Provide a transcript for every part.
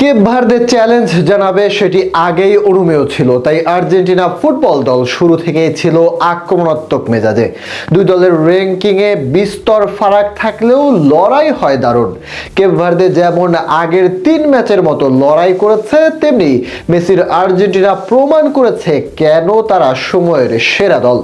Cape Verde challenge জানাবে সেটি আগেই অনুমেয় ছিল, তাই আর্জেন্টিনা ফুটবল দল শুরু থেকেই ছিল আক্রমণাত্মক মেজাজে। দুই দলের র্যাঙ্কিংয়ে বিস্তর ফারাক থাকলেও লড়াই হয় দারুণ। কেপ ভার্দে যেমন আগের 3 ম্যাচের মতো লড়াই করেছে, তেমনি মেসির আর্জেন্টিনা প্রমাণ করেছে কেন তারা সময়ের সেরা দল।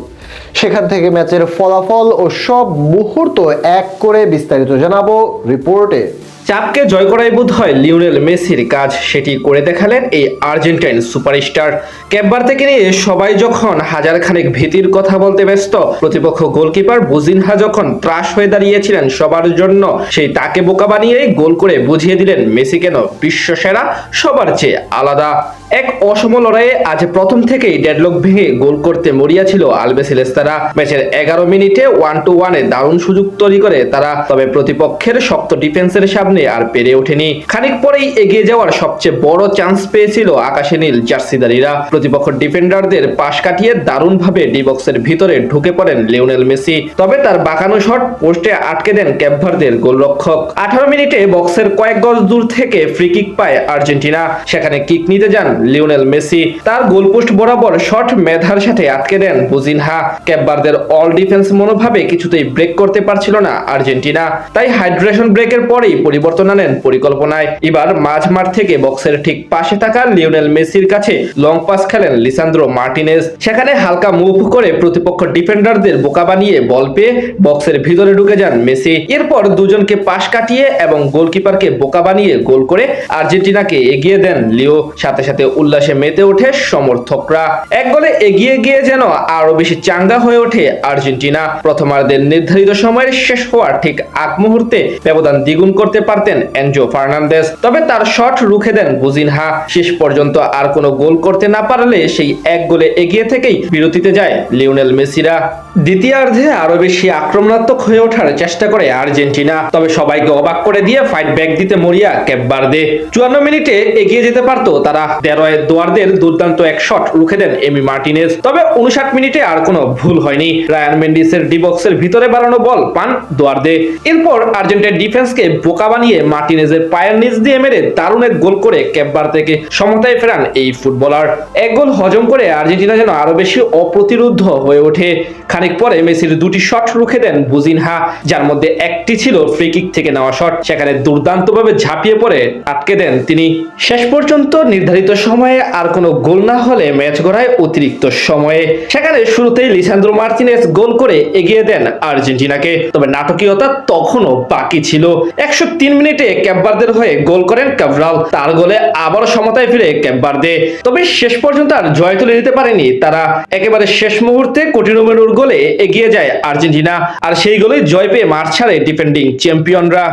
সেখান থেকে ম্যাচের ফলাফল ও সব মুহূর্ত এক করে বিস্তারিত জানাবো রিপোর্টে। চাপকে জয় করাই বোধ হয় লিওনেল মেসির কাজ, সেটি করে দেখালেন এই আর্জেন্টাইন সুপারস্টার। কেপ ভার্দেকে নিয়ে সবাই যখন হাজার খানেক ভীতির কথা বলতে ব্যস্ত, প্রতিপক্ষ গোলকিপার বুজিনহা যখন ত্রাস হয়ে দাঁড়িয়েছিলেন সবার জন্য, সেই তাকে বোকা বানিয়েই গোল করে বুঝিয়ে দিলেন মেসি কেন বিশ্বসেরা, সবার চেয়ে আলাদা। এক অসম লড়াইয়ে আজ প্রথম থেকেই ডেডলক ভেঙে গোল করতে মরিয়া ছিল আলবিসেলেস্তারা। ম্যাচের 11 মিনিটে 1-1-এ দারুণ সুযোগ তৈরি করে তারা, তবে প্রতিপক্ষের শক্ত ডিফেন্সের সামনে আর পেরে ওঠেনি। খানিক পরেই এগিয়ে যাওয়ার সবচেয়ে বড় চান্স পেয়েছিল আকাশে নীল জার্সিদারিরা। প্রতিপক্ষ ডিফেন্ডারদের পাশ কাটিয়ে দারুণভাবে ডি বক্সের ভিতরে ঢুকে পড়েন লিওনেল মেসি, তবে তার বাঁকানো শট পোস্টে আটকে দেন কেপ ভার্দের গোলরক্ষক। 18 মিনিটে বক্সের কয়েক গজ দূর থেকে ফ্রি কিক পায় আর্জেন্টিনা, সেখানে কিক নিতে যান লিওনেল মেসি, তার গোলপোস্ট বরাবর শট মেধার সাথে আটকে দেন বুজিনহা। কেপ ভার্দের অল ডিফেন্স মনোভাবে কিছুতেই ব্রেক করতে পারছিল না আর্জেন্টিনা, তাই হাইড্রেশন ব্রেকের পরেই পরিবর্তন আনেন পরিকল্পনায়। এবার মাঝ মাঠ থেকে বক্সের ঠিক পাশে থাকা লিওনেল মেসির কাছে লং পাস খেলেন লিসান্দ্রো মার্টিনেজ, সেখানে হালকা মুভ করে প্রতিপক্ষ ডিফেন্ডারদের বোকা বানিয়ে বল পেয়ে বক্সের ভিতরে ঢুকে যান মেসি। এরপর দুজনকে পাশ কাটিয়ে এবং গোলকিপারকে বোকা বানিয়ে গোল করে আর্জেন্টিনাকে এগিয়ে দেন লিও। সাথে সাথে উল্লাসে মেতে ওঠে সমর্থকরা। এক গোলে এগিয়ে গিয়ে যেন আরো বেশি চাঙ্গা হয়ে ওঠে আর্জেন্টিনা। প্রথমার্ধের নির্ধারিত সময়ের শেষ হওয়ার ঠিক আগ মুহূর্তে ব্যবধান দ্বিগুণ করতে পারতেন এনজো ফার্নান্দেজ, তবে তার শট রুখে দেন বুজিনহা। শেষ পর্যন্ত আর কোনো গোল করতে না পারলে সেই এক গোলে এগিয়ে থেকেই বিরতিতে যায় লিওনেল মেসিরা। দ্বিতীয়ার্ধে আরো বেশি আক্রমণাত্মক হয়ে ওঠার চেষ্টা করে আর্জেন্টিনা, তবে সবাইকে অবাক করে দিয়ে ফাইট ব্যাক দিতে মরিয়া কেপ ভার্দে। 54 মিনিটে এগিয়ে যেতে পারতো তারা। দোয়ারদের দুর্দান্ত এক শট রুখে দেন এমি মার্টিনেজ, তবে 59 মিনিটে আর কোনো ভুল হয়নি। রায়ান মেন্ডিসের ডি বক্সের ভিতরে বাড়ানো বল পান দোয়ারদে। এরপর আর্জেন্টিনার ডিফেন্সকে বোকা বানিয়ে মার্টিনেজের পায়ের নিচ দিয়ে মেরে দারুণ এক গোল করে কেপ ভার্দেকে সমতায় ফেরান এই ফুটবলার। এক গোল হজম করে আর্জেন্টিনা যেন আরো বেশি অপ্রতিরোধ্য হয়ে ওঠে। খানিক পরে মেসির দুটি শট রুখে দেন বুজিনহা, যার মধ্যে একটি ছিল ফ্রি কিক থেকে নেওয়া শট, সেখানে দুর্দান্তভাবে ঝাঁপিয়ে পড়ে আটকে দেন তিনি। শেষ পর্যন্ত নির্ধারিত সময়ে আর কোনো গোল না হলে ম্যাচ গড়ায় অতিরিক্ত সময়ে, সেখানে শুরুতেই লিসান্দ্রো মার্টিনেজ গোল করে এগিয়ে দেন আর্জেন্টিনাকে, তবে নাটকীয়তা তখনও বাকি ছিল। 103 মিনিটে কেপ ভার্দের হয়ে গোল করেন কাভরাল, তার গোলে আবারও সমতায় ফিরে কেপ ভার্দে, তবে শেষ পর্যন্ত আর জয় তুলে নিতে পারেনি তারা। একেবারে শেষ মুহূর্তে কোটিনো মেনুর গোলে এগিয়ে যায় আর্জেন্টিনা, আর সেই গোলে জয় পেয়ে মাঠ ছাড়ে ডিফেন্ডিং চ্যাম্পিয়নরা।